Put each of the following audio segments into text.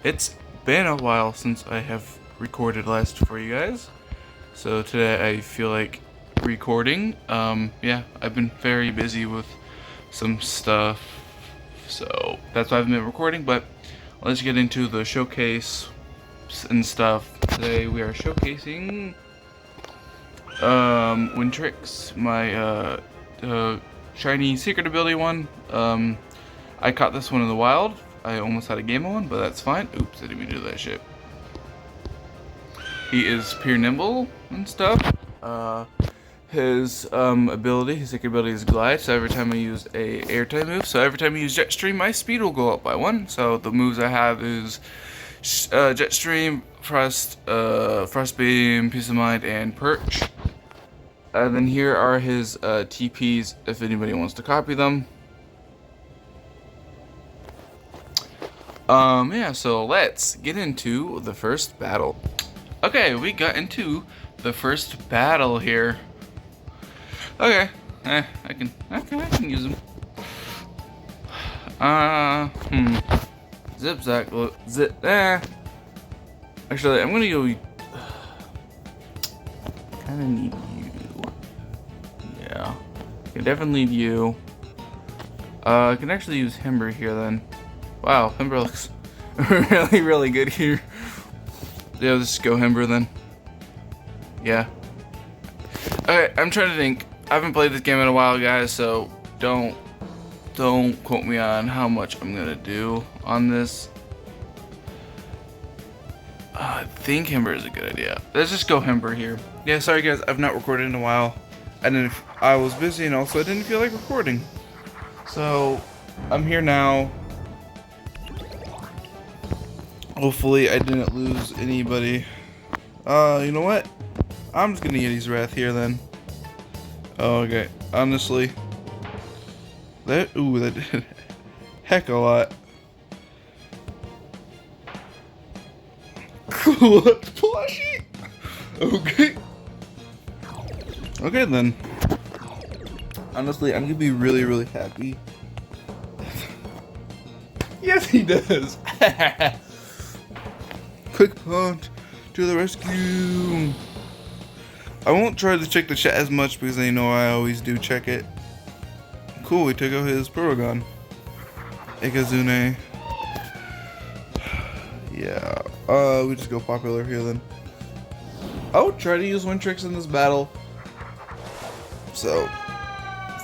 It's been a while since I have recorded last for you guys, so today I feel like recording. Yeah, I've been very busy with some stuff, so that's why I've been recording, but let's get into the showcase and stuff. Today we are showcasing Wintrix, my shiny secret ability one. I caught this one in the wild. I almost had a game on, but that's fine. Oops, I didn't mean to do that shit. He is pure nimble and stuff. His ability, his secret ability is glide. So every time I use a air type move, so every time I use jet stream, my speed will go up by 1. So the moves I have is jet stream, frost beam, peace of mind, and perch. And then here are his TPs if anybody wants to copy them. Yeah, so let's get into the first battle. Okay, we got into the first battle here. Okay, I can use them. Zip zack, zip. Actually, I'm gonna go. Kind of need you. Yeah, I can definitely need you. I can actually use Himber here then. Wow, Himber looks really good here. Yeah, let's just go Himber then. Yeah. Alright, I'm trying to think. I haven't played this game in a while, guys, so don't quote me on how much I'm gonna do on this. I think Himber is a good idea. Let's just go Himber here. Yeah, sorry guys, I've not recorded in a while. I was busy and also I didn't feel like recording. So I'm here now. Hopefully I didn't lose anybody. You know what? I'm just gonna get his wrath here then. Oh, okay. Honestly, that did heck a lot. Cool plushie. Okay. Okay then. Honestly, I'm gonna be really happy. Yes, he does. Quick punch to the rescue. I won't try to check the chat as much because I know I always do check it. Cool, we took out his Protogon. Ikazune. Yeah. We just go popular here then. I would try to use Wintrix in this battle. So,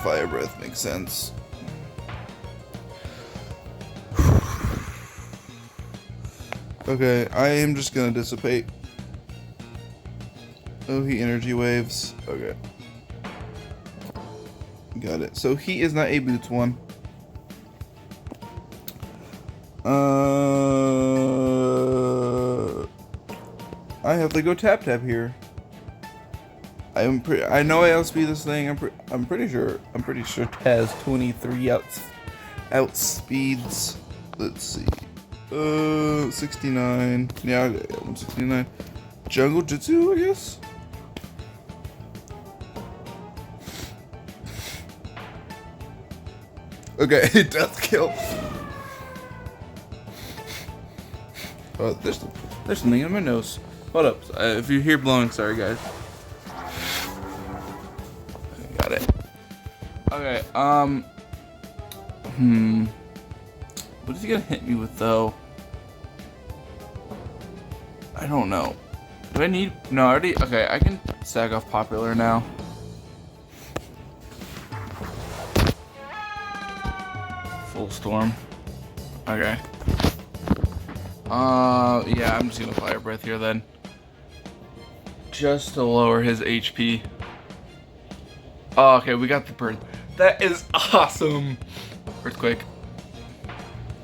Fire Breath makes sense. Okay, I am just gonna dissipate. Oh, he energy waves. Okay. Got it. So he is not a boots one. I have to go tap here. I know I outspeed this thing. I'm pretty sure it has 23 outspeeds. Let's see. 69. Yeah, 169. Jungle Jutsu, I guess? Okay, it does kill. Oh, there's something in my nose. Hold up. If you hear blowing, sorry guys. Got it. Okay, what is he gonna hit me with though? I don't know. Do I need... No, I already... Okay, I can sag off popular now. Full storm. Okay. Yeah, I'm just gonna Fire Breath here then. Just to lower his HP. Oh, okay, we got the bird. That is awesome! Earthquake.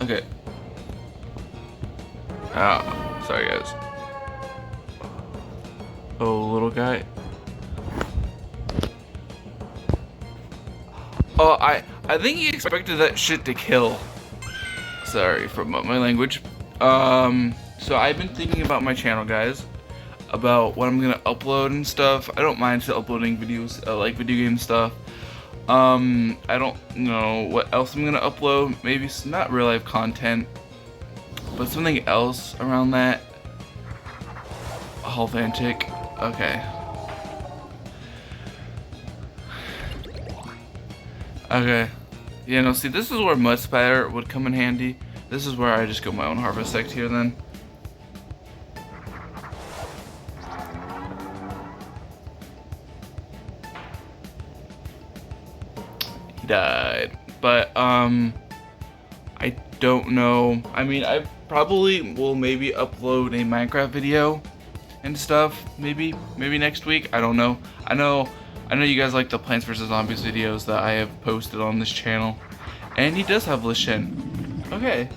Okay. Oh, sorry guys. Oh, little guy. Oh, I think he expected that shit to kill. Sorry for my language. So I've been thinking about my channel, guys, about what I'm gonna upload and stuff. I don't mind still uploading videos, like video game stuff. I don't know what else I'm gonna upload. Maybe some not real life content. but something else around that. Health antic. Okay. Okay. Yeah, no, see, this is where Mud Spatter would come in handy. This is where I just go my own Harvest Sect here then. He died. But, I don't know. I mean, I probably will maybe upload a Minecraft video and stuff. Maybe next week. I don't know. I know you guys like the Plants vs Zombies videos that I have posted on this channel. And he does have Lishin. Okay.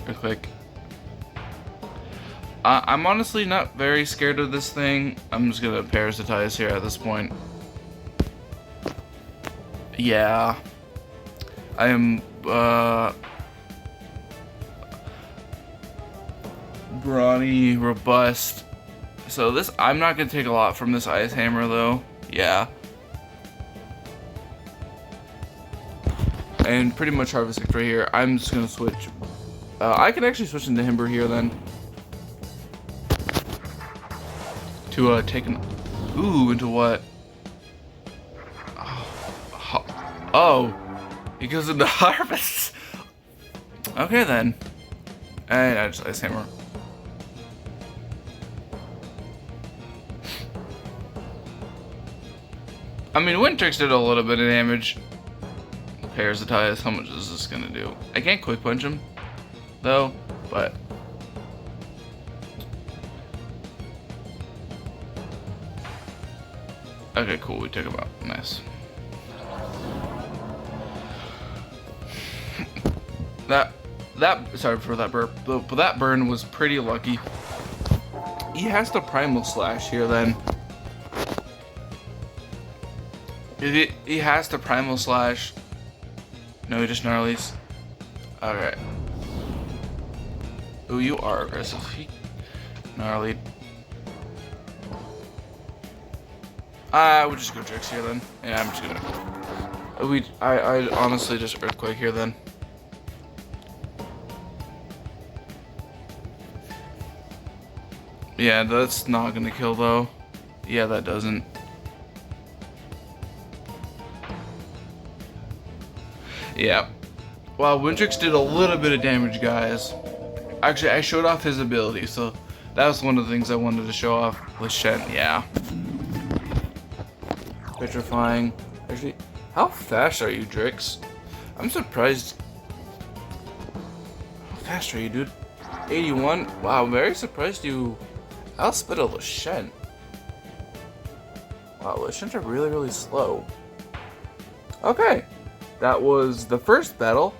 Real quick. I'm honestly not very scared of this thing. I'm just gonna parasitize here at this point. Yeah. I am, brawny, robust. So this, I'm not gonna take a lot from this Ice Hammer though. Yeah. And pretty much Harvest Sect right here. I'm just gonna switch. I can actually switch into Himber here then. To take an, ooh, into what? Oh, he goes into Harvest. Okay then. And I just Ice Hammer. I mean, Wintrix did a little bit of damage. Parasitize, how much is this gonna do? I can't quick punch him, though, but. Okay, cool, we took him out. Nice. Sorry for that burp, but that burn was pretty lucky. He has to Primal Slash here then. He has to Primal Slash. No, he just gnarlies. Alright. Ooh, you are aggressive. He gnarlied. I would just go Tricks here then. Yeah, I'm just gonna. I honestly just Earthquake here then. Yeah, that's not gonna kill though. Yeah, that doesn't. Yeah. Wow, Wintrix did a little bit of damage, guys. Actually, I showed off his ability, so that was one of the things I wanted to show off with Shen. Yeah. Petrifying. Actually, how fast are you, Drix? I'm surprised. How fast are you, dude? 81? Wow, I'm very surprised you outspit a Lishen. Wow, Lishens are really, really slow. Okay. That was the first battle.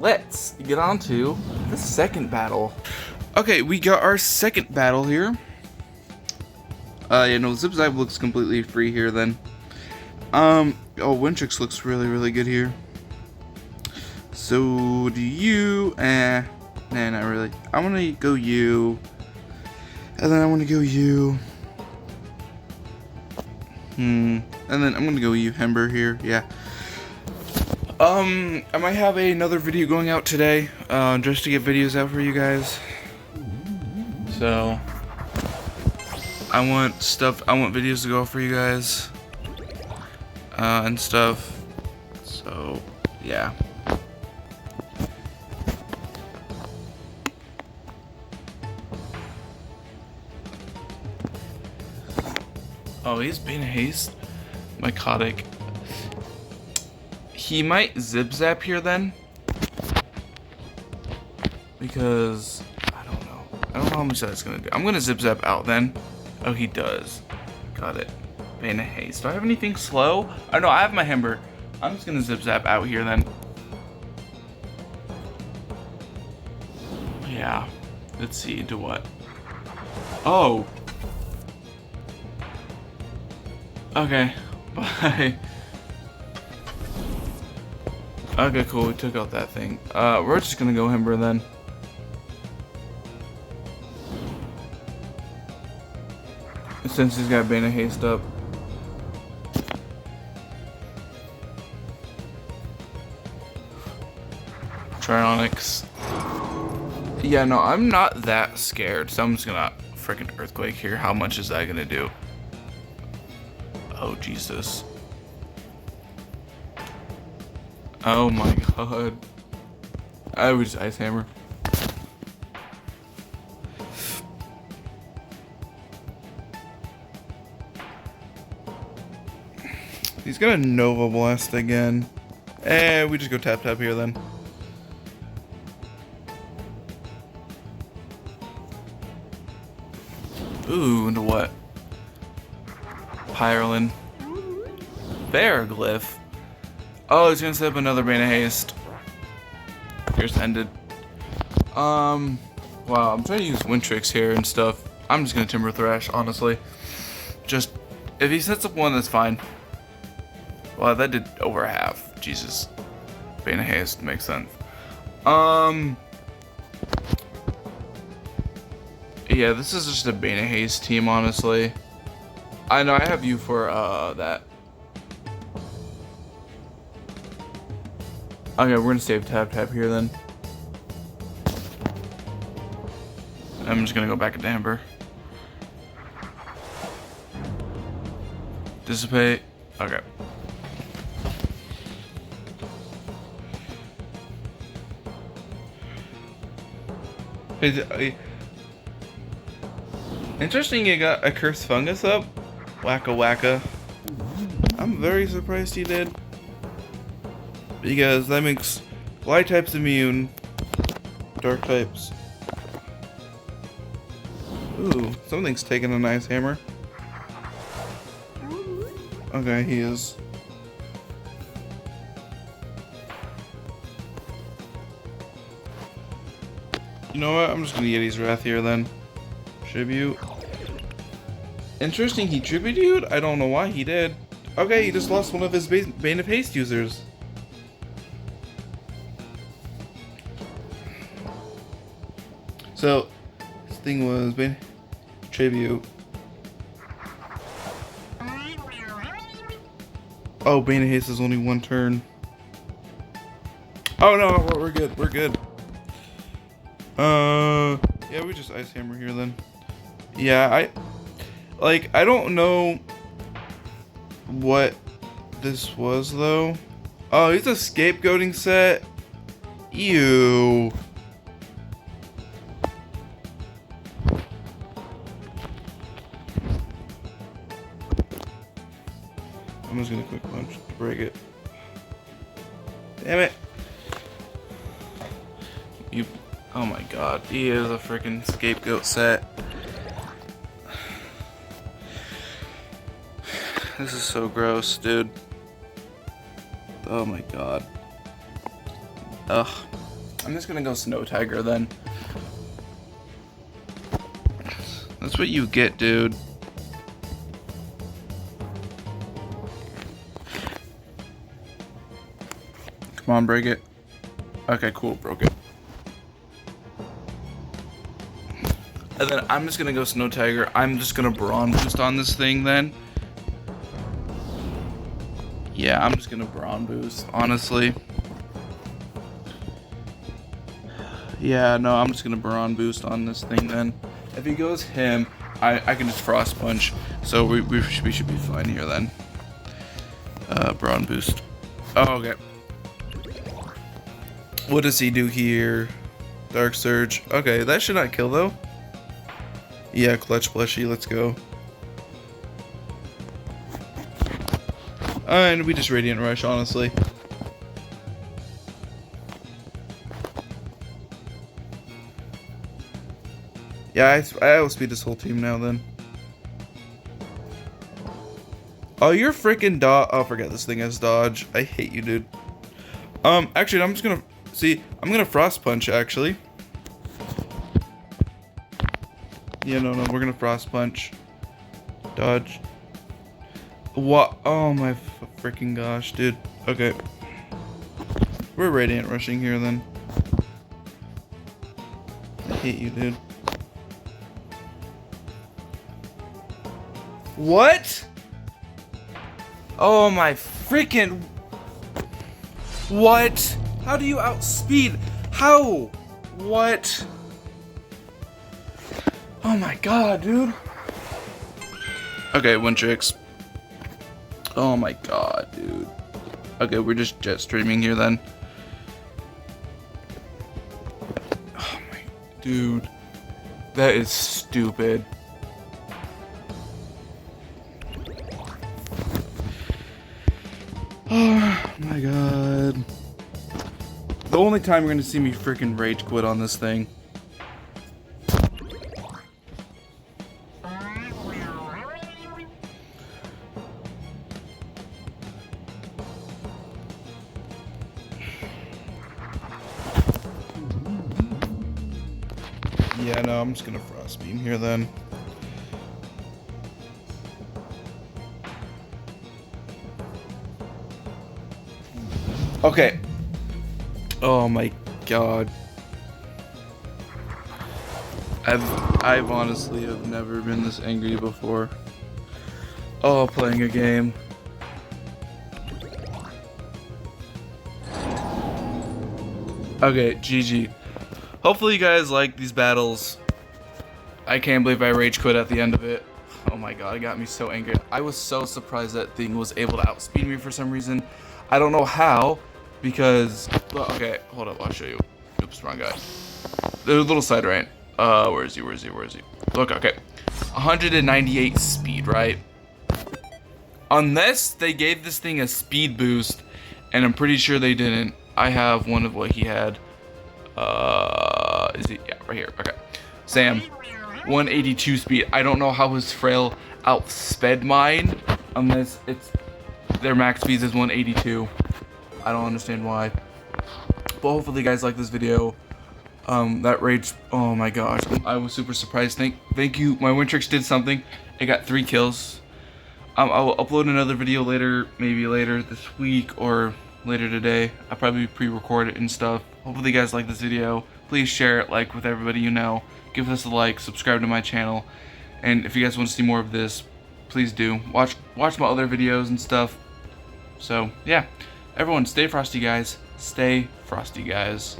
Let's get on to the second battle. Okay, we got our second battle here. Yeah, no, Zip Zap looks completely free here then. Oh, Wintrix looks really, really good here. So, do you, nah, not really. I want to go you. And then I want to go you. And then I'm going to go you, Hember here, yeah. I might have another video going out today, just to get videos out for you guys. So, I want videos to go out for you guys, and stuff. So, yeah. Oh, he's being haste. Mycotic. He might Zip Zap here then. Because I don't know how much that's gonna do. I'm gonna Zip Zap out then. Oh, he does. Got it. Bane of Haste. Do I have anything slow? Oh no, I have my Hember. I'm just gonna Zip Zap out here then. Yeah. Let's see, into what? Oh. Okay. Bye. Okay, cool. We took out that thing. We're just gonna go Hember then. Since he's got Bane of Haste up. Trionics. Yeah, no, I'm not that scared, so I'm just gonna freaking earthquake here. How much is that gonna do? Oh, Jesus. Oh my god. I would just ice hammer. He's gonna Nova Blast again. We just go tap tap here then. Ooh, into what? Pyrolin. Bearglyph. Oh, he's gonna set up another Bane of Haste. Here's ended. Wow, I'm trying to use Wind Tricks here and stuff. I'm just gonna Timber Thrash, honestly. Just, if he sets up one, that's fine. Well, that did over half. Jesus. Bane of Haste makes sense. Yeah, this is just a Bane of Haste team, honestly. I know, I have you for, that. Okay, we're gonna save tap tap here then. I'm just gonna go back into Amber. Dissipate. Okay. Interesting you got a Cursed Fungus up. Wacka wacka. I'm very surprised he did. Because that makes light types immune. Dark types. Ooh, something's taking a nice hammer. Okay, he is. You know what? I'm just gonna Yeti's Wrath here then. Tribute. Interesting, he tributed? I don't know why he did. Okay, he just lost one of his Bane of Haste users. So, this thing was Bane Tribute. Oh, Bane of Haste is only one turn. Oh no, we're good, we're good. Yeah, we just Ice Hammer here then. Yeah, I don't know what this was though. Oh, he's a scapegoating set. Ew. I'm just gonna quick punch to break it. Damn it. Oh my god, he is a freaking scapegoat set. This is so gross, dude. Oh my god. Ugh. I'm just gonna go Snow Tiger then. That's what you get, dude. Come on, break it. Okay, cool, broke it. And then I'm just gonna go Snow Tiger. I'm just gonna Brawn Boost on this thing then. Yeah, I'm just gonna Brawn Boost, honestly. Yeah, no, I'm just gonna Brawn Boost on this thing then. If he goes him, I can just Frost Punch. So we should be fine here then. Brawn Boost. Oh, okay. What does he do here? Dark Surge. Okay, that should not kill though. Yeah, Clutch Plushie, let's go. And we just Radiant Rush, honestly. Yeah, I outspeed this whole team now then. Oh, you're freaking dodge. Oh, forget this thing has dodge. I hate you, dude. Actually, I'm just gonna see. I'm gonna Frost Punch actually. Yeah, no, we're gonna Frost Punch. Dodge. What? Oh my freaking gosh, dude. Okay. We're Radiant Rushing here then. I hate you, dude. What? Oh my freaking... What? How do you outspeed? How? What? Oh my god, dude. Okay, Wintrix. Oh my god, dude. Okay, we're just jet streaming here then. Oh my, dude. That is stupid. Oh my god. The only time you're gonna see me freaking rage quit on this thing. Yeah, no, I'm just gonna frost beam here then. Okay. Oh my god. I've honestly have never been this angry before. Oh, playing a game. Okay, GG. Hopefully you guys like these battles. I can't believe I rage quit at the end of it. Oh my god, it got me so angry. I was so surprised that thing was able to outspeed me for some reason. I don't know how, because... Well, okay, hold up, I'll show you. Oops, wrong guy. There's a little side right. Where is he? Look, okay. 198 speed, right? Unless they gave this thing a speed boost, and I'm pretty sure they didn't. I have one of what he had. Is he? Yeah, right here. Okay. Sam, 182 speed. I don't know how his frail outsped mine, unless it's their max speed is 182. I don't understand why. But hopefully you guys like this video. That rage, oh my gosh, I was super surprised. Thank you. My Wintrix did something. It got 3 kills. I will upload another video later, maybe later this week or later today. I'll probably pre-record it and stuff. Hopefully you guys like this video. Please share it, like with everybody you know. Give us a like, subscribe to my channel. And if you guys want to see more of this, please do. Watch my other videos and stuff. So, yeah. Everyone, stay frosty, guys. Stay frosty, guys.